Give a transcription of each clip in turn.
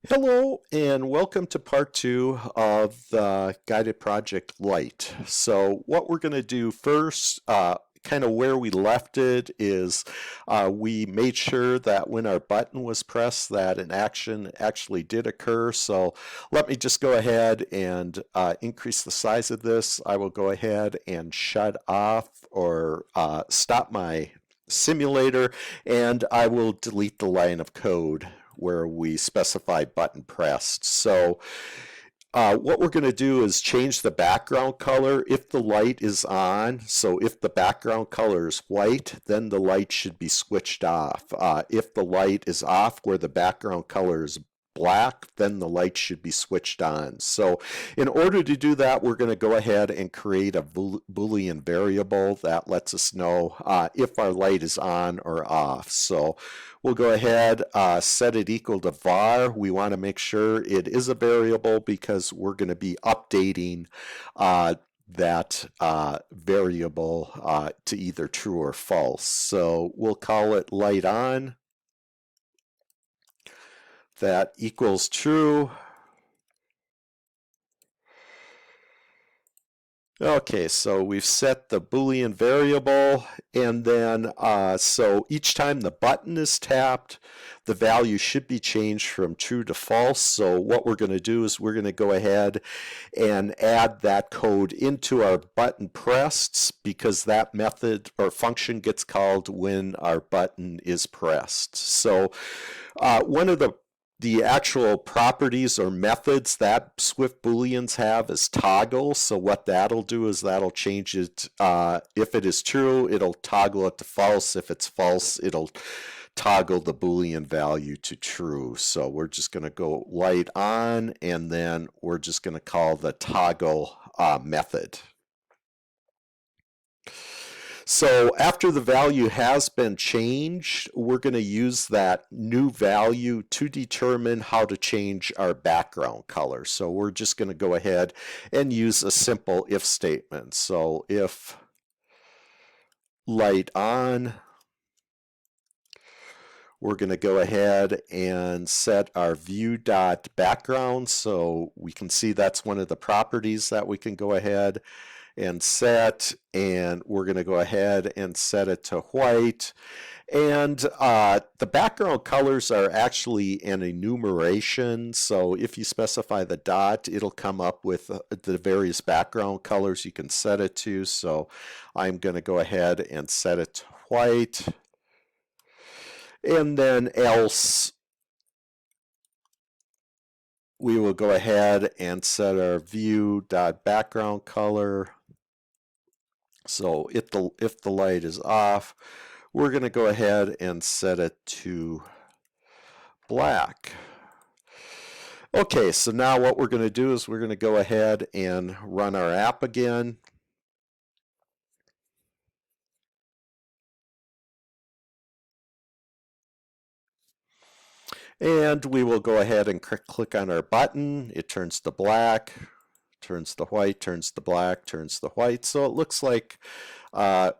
Hello and welcome to part two of the guided project Light. So what we're going to do first, kind of where we left it is we made sure that when our button was pressed that an action actually did occur. So let me just go ahead and increase the size of this. I will go ahead and shut off or stop my simulator, and I will delete the line of code where we specify button pressed. So what we're going to do is change the background color if the light is on. So if the background color is white, then the light should be switched off. If the light is off where the background color is black, then the light should be switched on. So in order to do that, we're going to go ahead and create a Boolean variable that lets us know if our light is on or off. So we'll go ahead, set it equal to var. We want to make sure it is a variable because we're going to be updating that variable to either true or false. So we'll call it light on. That equals true. Okay, so we've set the Boolean variable, and then so each time the button is tapped, the value should be changed from true to false. So what we're going to do is we're going to go ahead and add that code into our button pressed, because that method or function gets called when our button is pressed. So one of the actual properties or methods that Swift Booleans have is toggle. So what that'll do is that'll change it. If it is true, it'll toggle it to false. If it's false, it'll toggle the Boolean value to true. So we're just going to go light on, and then we're just going to call the toggle method. So after the value has been changed, we're going to use that new value to determine how to change our background color. So we're just going to go ahead and use a simple if statement. So if light on, we're going to go ahead and set our view.background. So we can see that's one of the properties that we can go ahead and set, and we're going to go ahead and set it to white. And the background colors are actually an enumeration. So if you specify the dot, it'll come up with the various background colors you can set it to. So I'm going to go ahead and set it to white. And then else, we will go ahead and set our view.background color. So if the light is off, we're going to go ahead and set it to black. Okay, so now what we're going to do is we're going to go ahead and run our app again. And we will go ahead and click on our button. It turns to black, turns to white, turns to black, turns to white. So it looks like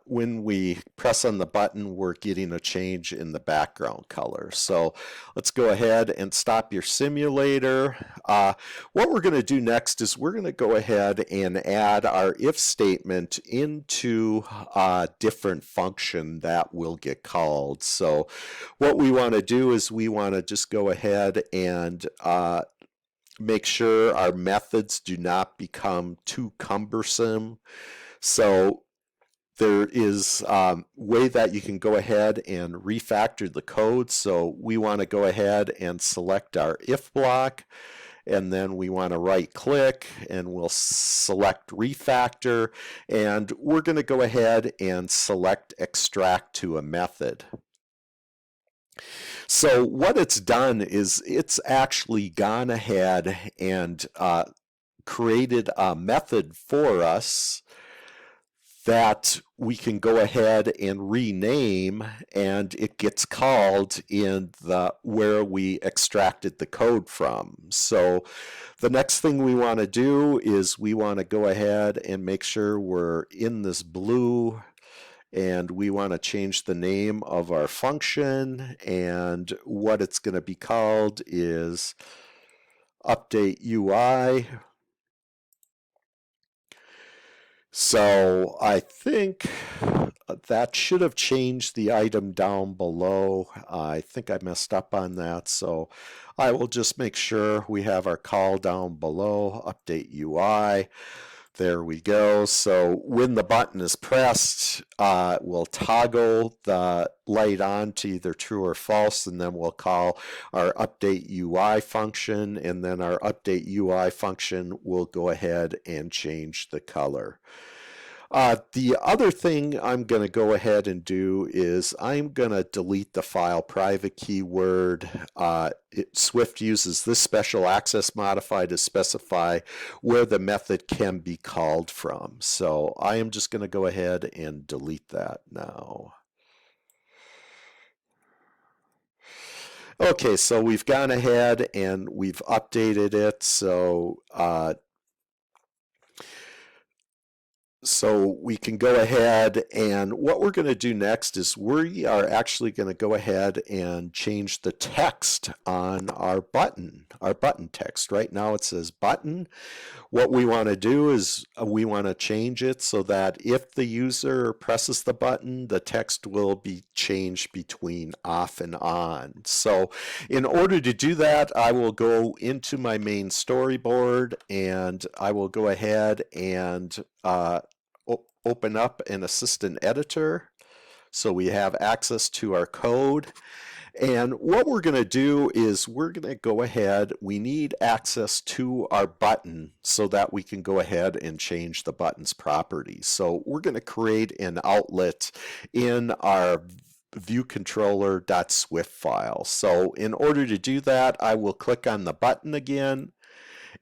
when we press on the button, we're getting a change in the background color. So let's go ahead and stop your simulator. What we're going to do next is we're going to go ahead and add our if statement into a different function that will get called. So what we want to do is we want to just go ahead and make sure our methods do not become too cumbersome. So there is a way that you can go ahead and refactor the code. So we want to go ahead and select our if block, and then we want to right click and we'll select refactor, and we're going to go ahead and select extract to a method. So what it's done is it's actually gone ahead and created a method for us that we can go ahead and rename, and it gets called in the where we extracted the code from. So the next thing we want to do is we want to go ahead and make sure we're in this blue, and we want to change the name of our function, and what it's going to be called is update UI. So I think that should have changed the item down below. I think I messed up on that, so I will just make sure we have our call down below, update UI. There we go. So when the button is pressed, we'll toggle the light on to either true or false, and then we'll call our update UI function, and then our update UI function will go ahead and change the color. The other thing I'm going to go ahead and do is I'm going to delete the file private keyword. Swift uses this special access modifier to specify where the method can be called from. So I am just going to go ahead and delete that now. Okay, so we've gone ahead and we've updated it. So we can go ahead, and what we're going to do next is we are actually going to go ahead and change the text on our button text. Right now it says button. What we want to do is we want to change it so that if the user presses the button, the text will be changed between off and on. So in order to do that, I will go into my main storyboard, and I will go ahead and open up an assistant editor so we have access to our code. And what we're going to do is we're going to go ahead, we need access to our button so that we can go ahead and change the button's properties. So we're going to create an outlet in our viewcontroller.swift file. So in order to do that, I will click on the button again,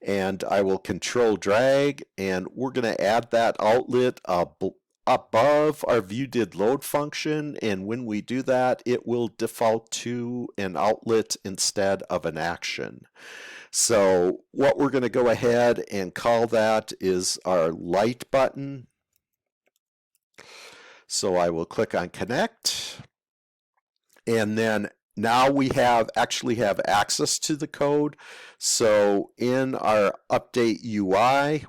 and I will control drag, and we're going to add that outlet above our viewDidLoad function, and when we do that, it will default to an outlet instead of an action. So what we're going to go ahead and call that is our light button. So I will click on connect, and then now we actually have access to the code. So in our update UI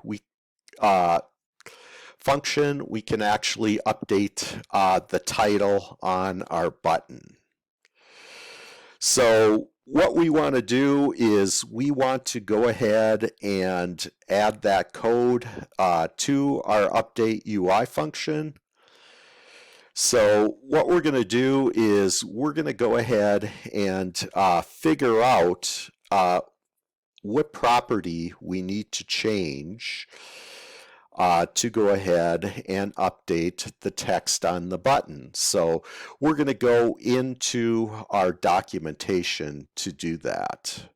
function, we can actually update the title on our button. So what we want to do is we want to go ahead and add that code to our update UI function. So what we're going to do is we're going to go ahead and figure out what property we need to change to go ahead and update the text on the button. So we're going to go into our documentation to do that.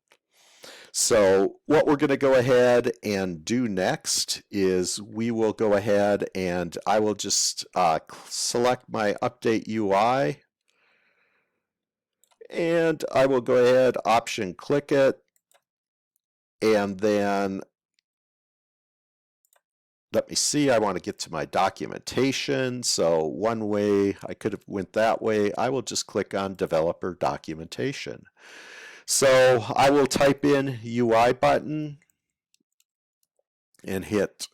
So what we're going to go ahead and do next is we will go ahead and I will just select my update UI, and I will go ahead, option click it, and then let me see, I want to get to my documentation. So one way, I could have went that way. I will just click on developer documentation. So I will type in UI button and hit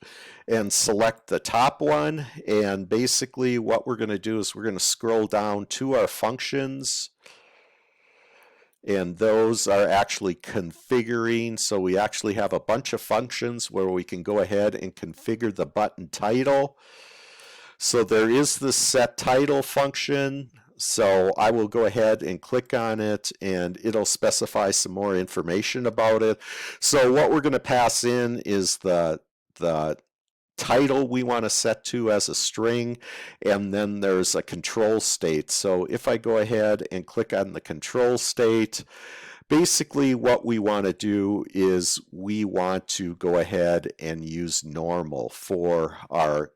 and select the top one, and basically what we're going to do is we're going to scroll down to our functions, and those are actually configuring. So we actually have a bunch of functions where we can go ahead and configure the button title. So there is the set title function. So I will go ahead and click on it, and it'll specify some more information about it. So what we're going to pass in is the title we want to set to as a string, and then there's a control state. So if I go ahead and click on the control state, basically what we want to do is we want to go ahead and use normal for our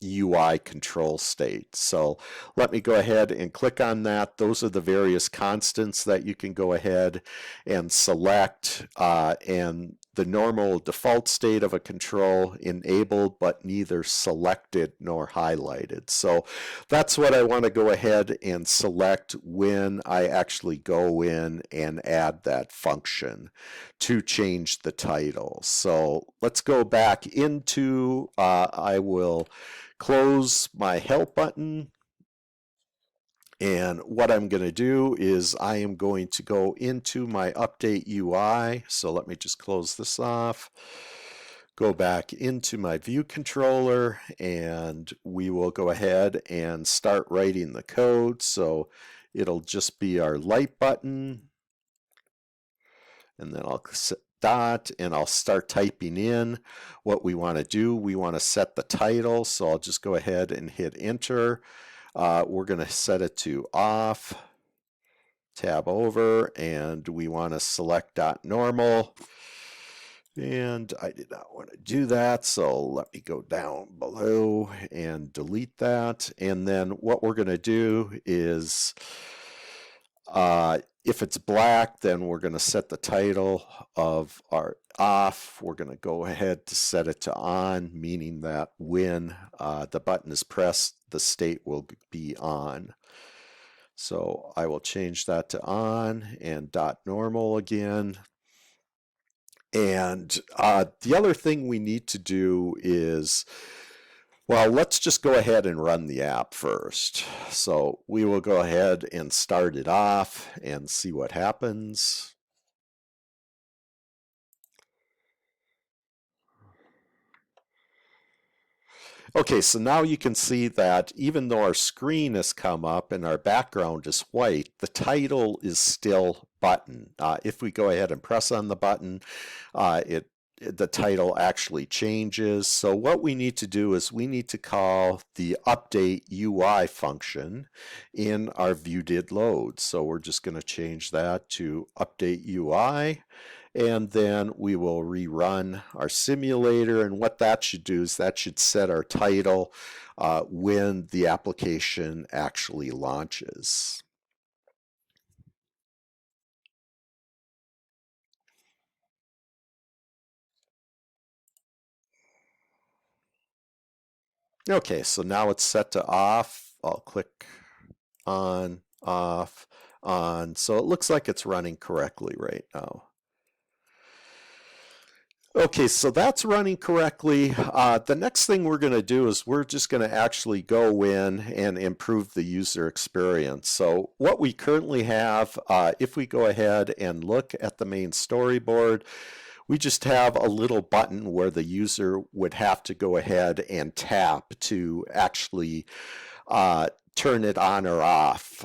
UI control state. So let me go ahead and click on that. Those are the various constants that you can go ahead and select, and the normal default state of a control enabled but neither selected nor highlighted. So that's what I want to go ahead and select when I actually go in and add that function to change the title. So let's go back into, I will close my help button. And what I'm going to do is I am going to go into my update UI. So let me just close this off, go back into my view controller, and we will go ahead and start writing the code. So it'll just be our light button, and then I'll set dot and I'll start typing in what we want to do. We want to set the title, so I'll just go ahead and hit enter. We're going to set it to off, tab over, and we want to select dot normal. And I did not want to do that, so let me go down below and delete that. And then what we're going to do is, if it's black, then we're going to set the title of our off. We're going to go ahead to set it to on, meaning that when the button is pressed, the state will be on. So I will change that to on and dot normal again. And the other thing we need to do is, well, let's just go ahead and run the app first. So we will go ahead and start it off and see what happens. Okay, so now you can see that even though our screen has come up and our background is white, the title is still button. If we go ahead and press on the button, the title actually changes. So what we need to do is we need to call the update UI function in our view did load. So we're just going to change that to update UI. And then we will rerun our simulator, and what that should do is that should set our title when the application actually launches. Okay, so now it's set to off. I'll click on, off, on. So it looks like it's running correctly right now. Okay, so that's running correctly. The next thing we're going to do is we're just going to actually go in and improve the user experience. So what we currently have, if we go ahead and look at the main storyboard, we just have a little button where the user would have to go ahead and tap to actually turn it on or off.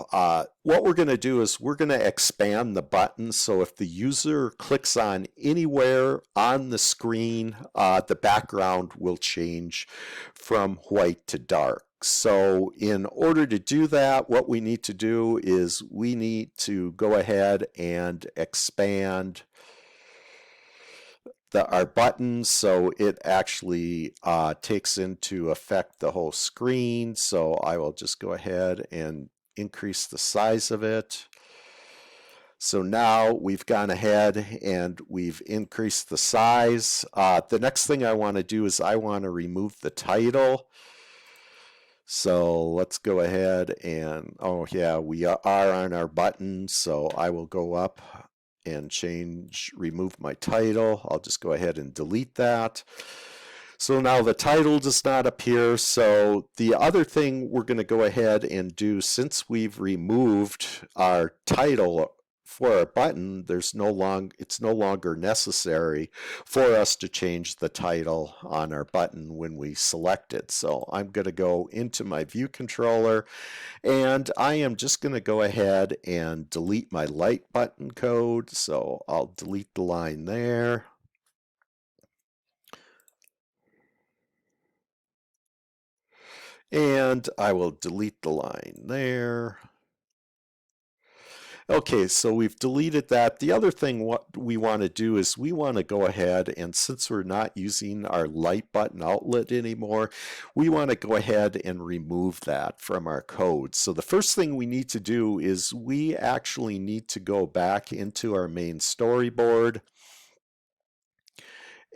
What we're going to do is we're going to expand the button, so if the user clicks on anywhere on the screen, the background will change from white to dark. So in order to do that, what we need to do is we need to go ahead and expand our buttons so it actually takes into effect the whole screen. So I will just go ahead and increase the size of it. So now we've gone ahead and we've increased the size. The next thing I want to do is I want to remove the title. So let's go ahead and, oh yeah, we are on our button. So I will go up and remove my title. I'll just go ahead and delete that. So now the title does not appear. So the other thing we're going to go ahead and do, since we've removed our title for our button, it's no longer necessary for us to change the title on our button when we select it. So I'm going to go into my view controller, and I am just going to go ahead and delete my light button code. So I'll delete the line there. And I will delete the line there. Okay, so we've deleted that. The other thing what we want to do is we want to go ahead, and since we're not using our light button outlet anymore, we want to go ahead and remove that from our code. So the first thing we need to do is we actually need to go back into our main storyboard.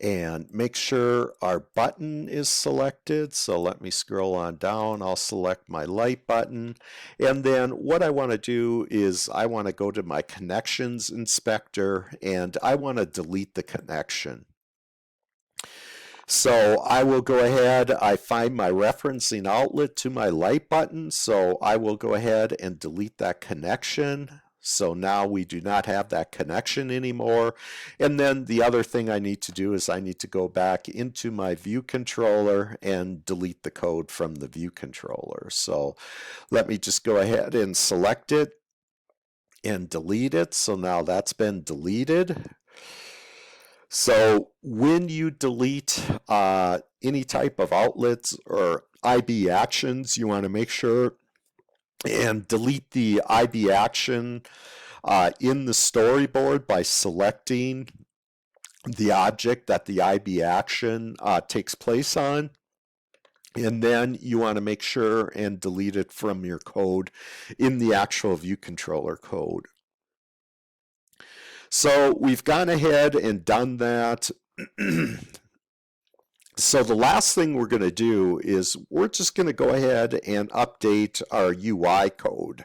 and make sure our button is selected. So let me scroll on down. I'll select my light button. And then what I want to do is I want to go to my connections inspector and I want to delete the connection. So I will go ahead, I find my referencing outlet to my light button, so I will go ahead and delete that connection. So now we do not have that connection anymore. And then the other thing I need to do is I need to go back into my view controller and delete the code from the view controller. So let me just go ahead and select it and delete it. So now that's been deleted. So when you delete any type of outlets or IB actions, you want to make sure and delete the IB action in the storyboard by selecting the object that the IB action takes place on. And then you want to make sure and delete it from your code in the actual view controller code. So we've gone ahead and done that. So the last thing we're going to do is we're just going to go ahead and update our UI code.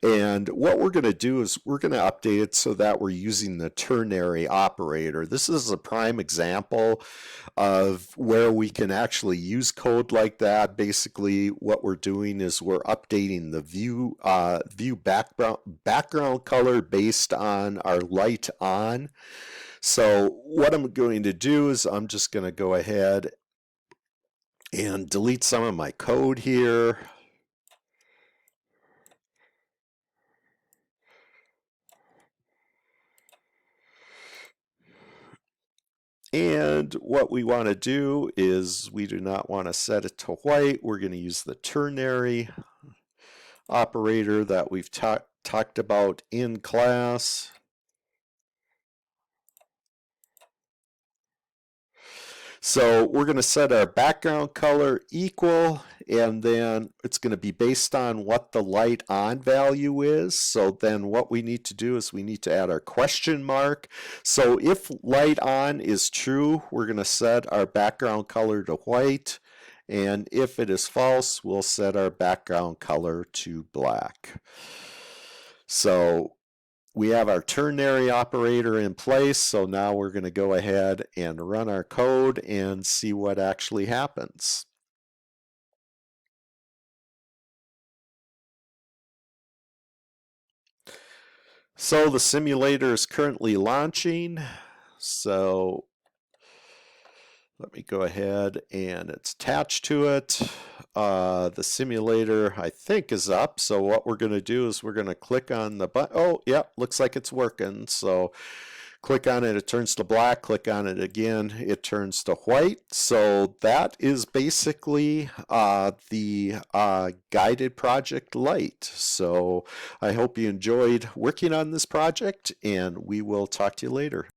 And what we're going to do is we're going to update it so that we're using the ternary operator. This is a prime example of where we can actually use code like that. Basically, what we're doing is we're updating the view background color based on our light on. So what I'm going to do is I'm just going to go ahead and delete some of my code here. And what we want to do is we do not want to set it to white. We're going to use the ternary operator that we've talked about in class. So we're going to set our background color equal, and then it's going to be based on what the light on value is. So then what we need to do is we need to add our question mark. So if light on is true, we're going to set our background color to white. And if it is false, we'll set our background color to black. So we have our ternary operator in place, so now we're going to go ahead and run our code and see what actually happens. So the simulator is currently launching. So let me go ahead and it's attached to it. The simulator, I think, is up. So what we're going to do is we're going to click on the button. Oh, yeah, looks like it's working. So click on it, it turns to black. Click on it again, it turns to white. So that is basically the guided project Lite. So I hope you enjoyed working on this project, and we will talk to you later.